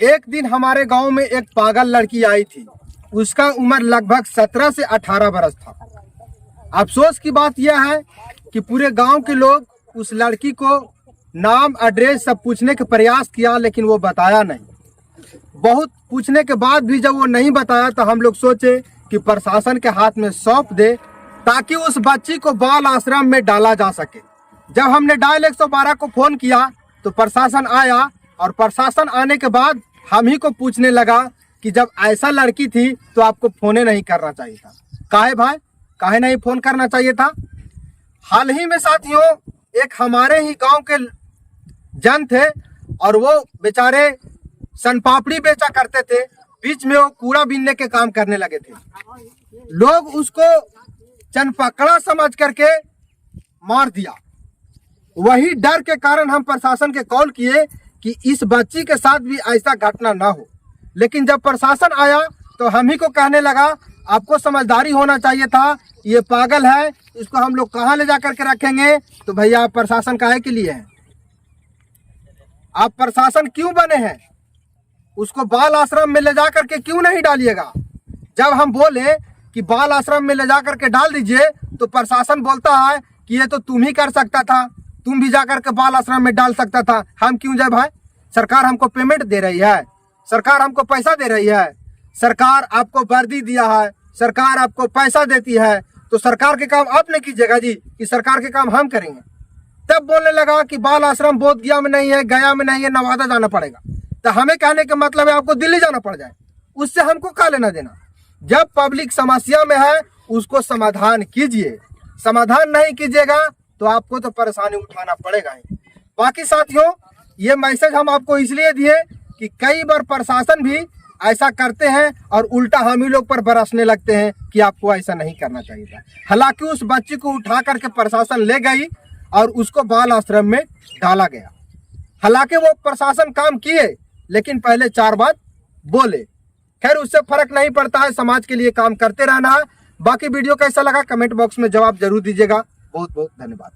एक दिन हमारे गांव में एक पागल लड़की आई थी। उसका उम्र लगभग 17 से 18 बरस था। अफसोस की बात यह है कि पूरे गांव के लोग उस लड़की को नाम, एड्रेस सब पूछने का प्रयास किया, लेकिन वो बताया नहीं। बहुत पूछने के बाद भी जब वो नहीं बताया तो हम लोग सोचे कि प्रशासन के हाथ में सौंप दे ताकि उस बच्ची को बाल आश्रम में डाला जा सके। जब हमने डायल 112 को फोन किया तो प्रशासन आया, और प्रशासन आने के बाद हम ही को पूछने लगा कि जब ऐसा लड़की थी तो आपको फोन नहीं करना चाहिए था। काहे भाई, काहे नहीं फोन करना चाहिए था? हाल ही में साथियों, एक हमारे ही गांव के जन थे और वो बेचारे सनपापड़ी बेचा करते थे। बीच में वो कूड़ा बीनने के काम करने लगे थे। लोग उसको चनपकड़ा समझ करके मार दिया। वही डर के कारण हम प्रशासन के कॉल किए कि इस बच्ची के साथ भी ऐसा घटना ना हो। लेकिन जब प्रशासन आया तो हम ही को कहने लगा आपको समझदारी होना चाहिए था, ये पागल है, इसको हम लोग कहाँ ले जा करके रखेंगे? तो भैया आप प्रशासन काहे के लिए हैं? आप प्रशासन क्यों बने हैं? उसको बाल आश्रम में ले जा करके क्यों नहीं डालिएगा? जब हम बोले कि बाल आश्रम में ले जा करके डाल दीजिए तो प्रशासन बोलता है कि ये तो तुम ही कर सकता था, तुम भी जाकर के बाल आश्रम में डाल सकता था। हम क्यों जाए भाई? सरकार हमको पेमेंट दे रही है, सरकार हमको पैसा दे रही है, सरकार आपको वर्दी दिया है, सरकार आपको पैसा देती है, तो सरकार के काम आप नहीं कीजिएगा जी कि सरकार के काम हम करेंगे? तब बोलने लगा कि बाल आश्रम बोधगया में नहीं है, गया में नहीं है, नवादा जाना पड़ेगा। तो हमें कहने का मतलब है आपको दिल्ली जाना पड़ जाए, उससे हमको क्या लेना देना? जब पब्लिक समस्या में है उसको समाधान कीजिए, समाधान नहीं कीजिएगा तो आपको तो परेशानी उठाना पड़ेगा ही। बाकी साथियों, ये मैसेज हम आपको इसलिए दिए कि कई बार प्रशासन भी ऐसा करते हैं और उल्टा हम ही लोग पर बरसने लगते हैं कि आपको ऐसा नहीं करना चाहिए था। हालांकि उस बच्ची को उठा करके प्रशासन ले गई और उसको बाल आश्रम में डाला गया। हालांकि वो प्रशासन काम किए लेकिन पहले 4 बात बोले। खैर, उससे फर्क नहीं पड़ता है, समाज के लिए काम करते रहना है। बाकी वीडियो कैसा लगा कमेंट बॉक्स में जवाब जरूर दीजिएगा। बहुत बहुत धन्यवाद।